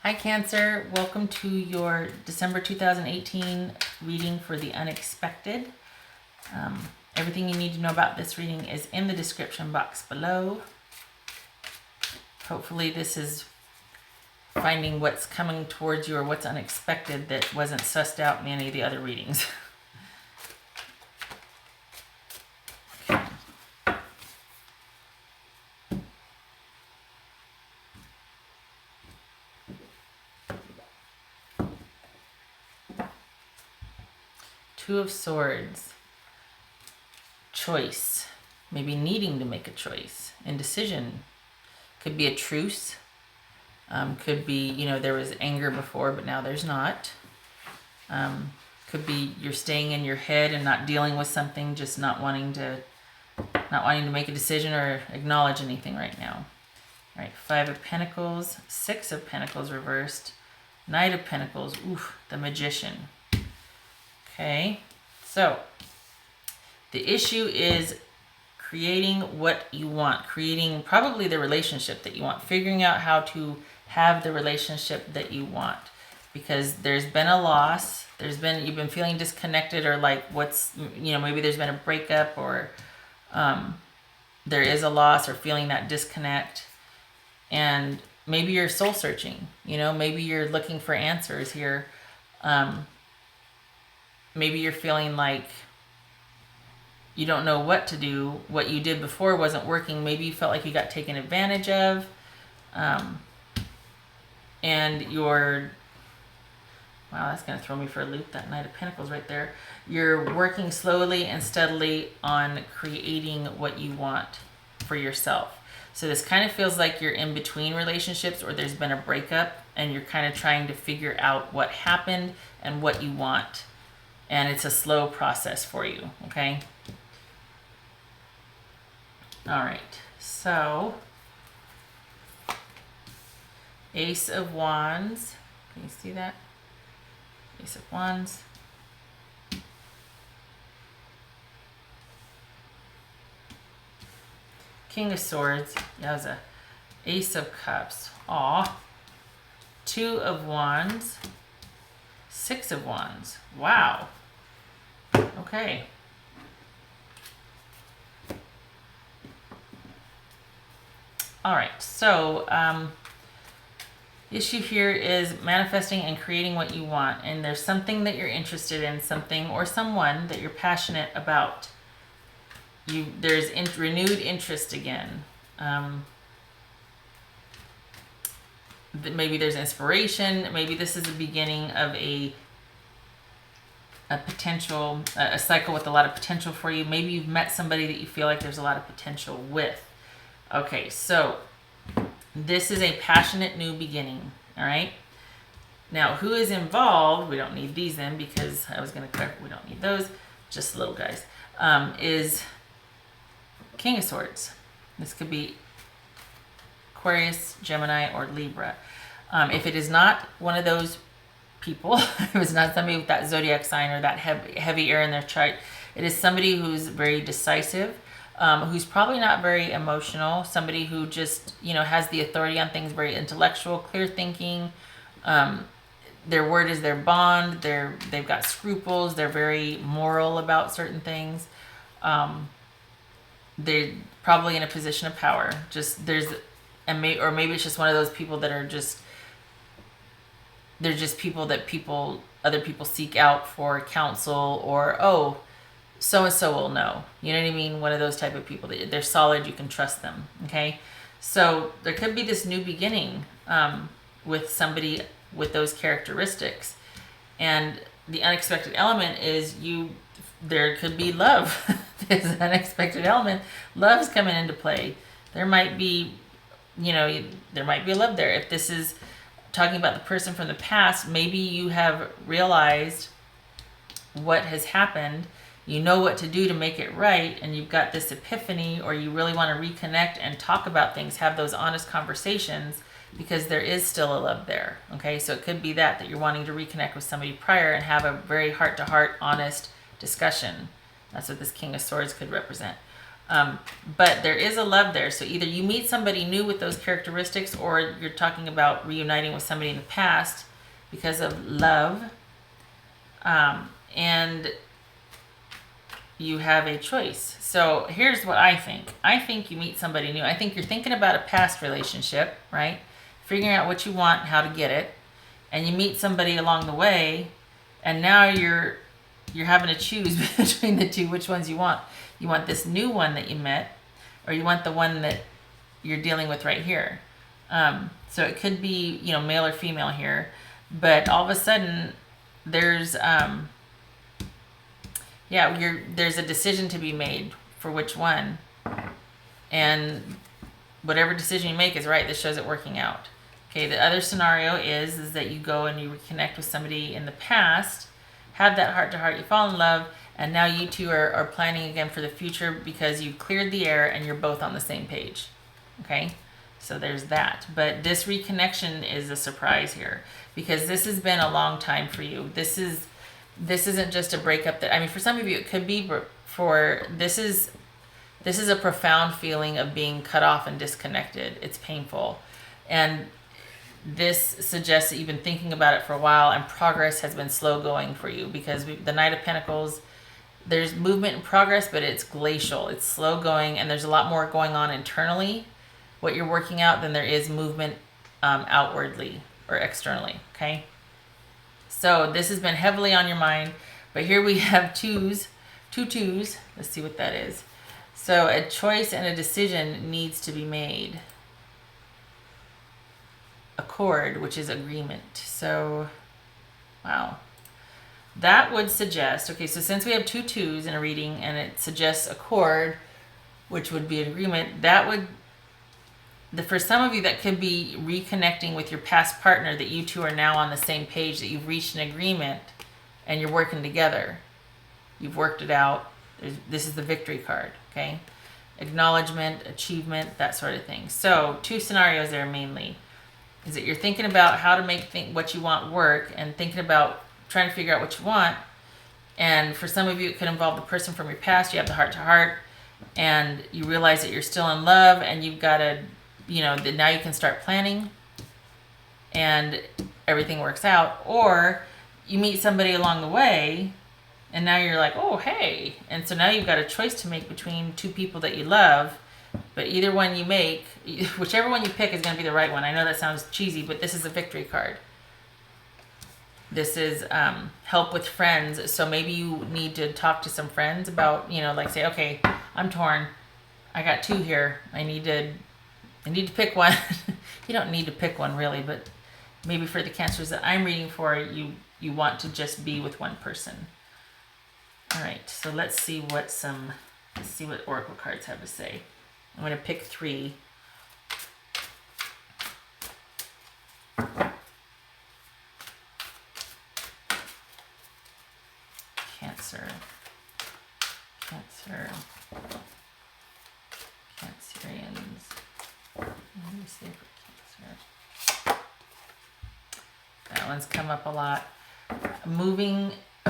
Hi Cancer, welcome to your December 2018 reading for the unexpected. Everything you need to know about this reading is in the description box below. Hopefully this is finding what's coming towards you or what's unexpected that wasn't sussed out in any of the other readings. Two of Swords. Choice. Maybe needing to make a choice. Indecision. Could be a truce. Could be, there was anger before, but now there's not. Could be you're staying in your head and not dealing with something, just not wanting to make a decision or acknowledge anything right now. All right, Five of Pentacles, Six of Pentacles reversed, Knight of Pentacles, the Magician. Okay, so the issue is creating what you want, creating probably the relationship that you want, figuring out how to have the relationship that you want, because there's been a loss, you've been feeling disconnected, or like maybe there's been a breakup, or there is a loss or feeling that disconnect, and maybe you're soul searching, maybe you're looking for answers here. Maybe you're feeling like you don't know what to do. What you did before wasn't working. Maybe you felt like you got taken advantage of. And wow, that's going to throw me for a loop, that Knight of Pentacles right there. You're working slowly and steadily on creating what you want for yourself. So this kind of feels like you're in between relationships, or there's been a breakup and you're kind of trying to figure out what happened and what you want. And it's a slow process for you, okay? All right, so Ace of Wands. Can you see that? Ace of Wands. King of Swords. That was a Ace of Cups. Aw. Two of Wands. Six of Wands. Wow. Okay. All right, so issue here is manifesting and creating what you want, and there's something that you're interested in, something or someone that you're passionate about. There's renewed interest again. Maybe there's inspiration. Maybe this is the beginning of a potential, a cycle with a lot of potential for you. Maybe you've met somebody that you feel like there's a lot of potential with. Okay, so this is a passionate new beginning, all right? Now, who is involved, we don't need these in because I was going to clarify, we don't need those, just little guys, is King of Swords. This could be Aquarius, Gemini, or Libra. If it is not one of those people, if it's not somebody with that zodiac sign or that heavy air in their chart, it is somebody who's very decisive, who's probably not very emotional, somebody who just, has the authority on things, very intellectual, clear thinking. Their word is their bond. They've got scruples. They're very moral about certain things. They're probably in a position of power. Or maybe it's just one of those people that are they're just people that other people seek out for counsel, or, so-and-so will know. You know what I mean? One of those type of people. They're solid. You can trust them. Okay? So there could be this new beginning with somebody with those characteristics. And the unexpected element is there could be love. There's an unexpected element. Love's coming into play. There might be, there might be a love there. If this is talking about the person from the past, maybe you have realized what has happened. You know what to do to make it right, and you've got this epiphany, or you really want to reconnect and talk about things, have those honest conversations, because there is still a love there. Okay, so it could be that you're wanting to reconnect with somebody prior and have a very heart-to-heart, honest discussion. That's what this King of Swords could represent. But there is a love there. So either you meet somebody new with those characteristics, or you're talking about reuniting with somebody in the past because of love. And you have a choice. So here's what I think. I think you meet somebody new. I think you're thinking about a past relationship, right? Figuring out what you want, how to get it. And you meet somebody along the way, and now you're having to choose between the two, which ones you want. You want this new one that you met, or you want the one that you're dealing with right here. So it could be, male or female here, but all of a sudden there's there's a decision to be made for which one, and whatever decision you make is right. This shows it working out. Okay, the other scenario is that you go and you reconnect with somebody in the past, have that heart-to-heart, you fall in love, and now you two are planning again for the future because you've cleared the air and you're both on the same page. Okay, so there's that. But this reconnection is a surprise here because this has been a long time for you. This isn't just a breakup for some of you it could be, but this is a profound feeling of being cut off and disconnected. It's painful. And this suggests that you've been thinking about it for a while and progress has been slow going for you because the Knight of Pentacles, there's movement and progress, but it's glacial. It's slow going, and there's a lot more going on internally, what you're working out, than there is movement outwardly or externally, okay? So this has been heavily on your mind, but here we have two twos. Let's see what that is. So a choice and a decision needs to be made. Accord, which is agreement. So, wow. That would suggest, okay, so since we have two twos in a reading and it suggests accord, which would be an agreement, for some of you, that could be reconnecting with your past partner, that you two are now on the same page, that you've reached an agreement and you're working together. You've worked it out. This is the victory card, okay? Acknowledgement, achievement, that sort of thing. So, two scenarios there mainly. Is that you're thinking about how to make what you want work and thinking about trying to figure out what you want. And for some of you, it could involve the person from your past. You have the heart-to-heart and you realize that you're still in love and you've got to, now you can start planning and everything works out. Or you meet somebody along the way and now you're like, oh, hey. And so now you've got a choice to make between two people that you love. But either one you make, whichever one you pick is going to be the right one. I know that sounds cheesy, but this is a victory card. This is help with friends. So maybe you need to talk to some friends about, say, okay, I'm torn. I got two here. I need to pick one. You don't need to pick one really, but maybe for the Cancers that I'm reading for, you want to just be with one person. All right, so let's see what Oracle cards have to say. I'm going to pick three. Cancer. Cancerians. Let me see for Cancer. That one's come up a lot.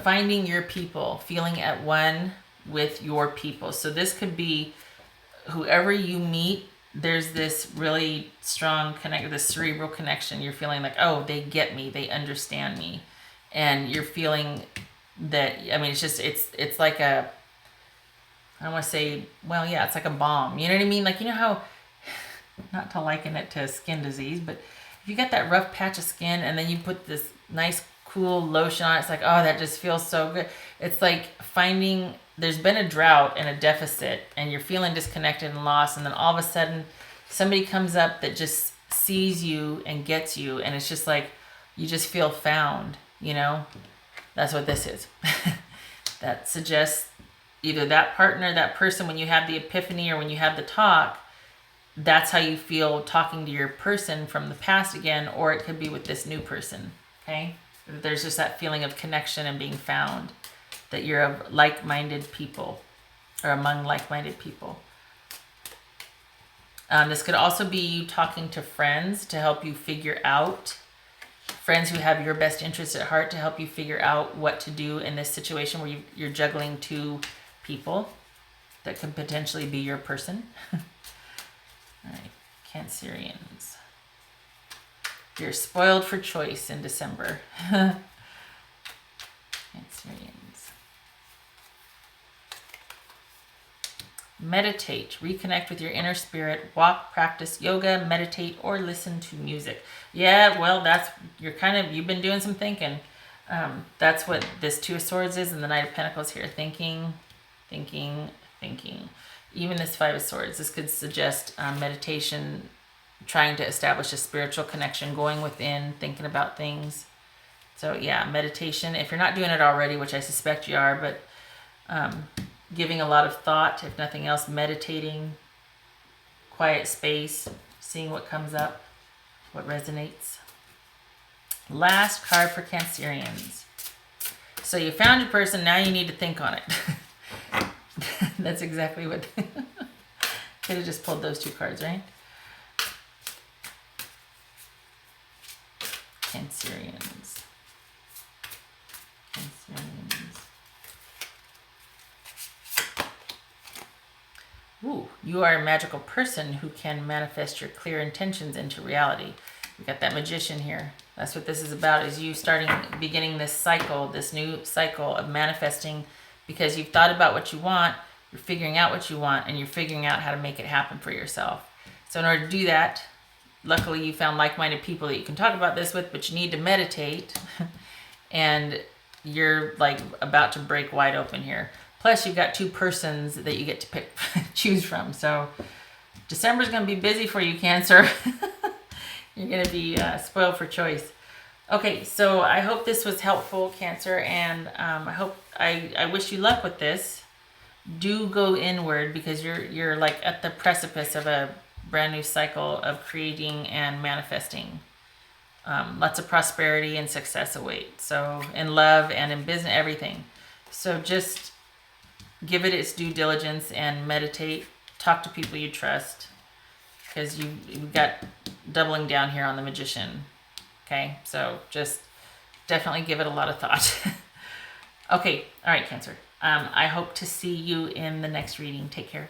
Finding your people, feeling at one with your people. So this could be whoever you meet, there's this really strong this cerebral connection. You're feeling like, oh, they get me, they understand me. And you're feeling that, it's like I don't want to say, well, yeah, it's like a balm. You know what I mean? Like, how, not to liken it to skin disease, but if you got that rough patch of skin and then you put this nice, cool lotion on, it's like, oh, that just feels so good. It's like there's been a drought and a deficit and you're feeling disconnected and lost, and then all of a sudden somebody comes up that just sees you and gets you, and it's just like you just feel found. That's what this is. That suggests either that partner, that person, when you have the epiphany or when you have the talk, that's how you feel talking to your person from the past again, or it could be with this new person. Okay, there's just that feeling of connection and being found, that you're of like-minded people or among like-minded people. This could also be you talking to friends to help you figure out, friends who have your best interest at heart, to help you figure out what to do in this situation where you're juggling two people. that could potentially be your person. All right, Cancerians. You're spoiled for choice in December. Cancerians. Meditate, reconnect with your inner spirit, walk, practice yoga, meditate, or listen to music. Yeah, well, you've been doing some thinking. That's what this Two of Swords is, and the Knight of Pentacles here. Thinking. Even this Five of Swords, this could suggest meditation, trying to establish a spiritual connection, going within, thinking about things. So yeah, meditation, if you're not doing it already, which I suspect you are, but giving a lot of thought, if nothing else, meditating, quiet space, seeing what comes up, what resonates. Last card for Cancerians. So you found your person, now you need to think on it. That's exactly what... Could have just pulled those two cards, right? Cancerians. Ooh, you are a magical person who can manifest your clear intentions into reality. We got that Magician here. That's what this is about, is you beginning this cycle, this new cycle of manifesting, because you've thought about what you want, you're figuring out what you want, and you're figuring out how to make it happen for yourself. So in order to do that, luckily you found like-minded people that you can talk about this with, but you need to meditate, and you're like about to break wide open here. Plus, you've got two persons that you get to choose from. So December's going to be busy for you, Cancer. You're going to be spoiled for choice. Okay, so I hope this was helpful, Cancer, and I wish you luck with this. Do go inward, because you're like at the precipice of a brand new cycle of creating and manifesting. Lots of prosperity and success await. So in love and in business, everything. So just give it its due diligence and meditate. Talk to people you trust, because you've got doubling down here on the Magician. Okay, so just definitely give it a lot of thought. Okay, all right, Cancer. I hope to see you in the next reading. Take care.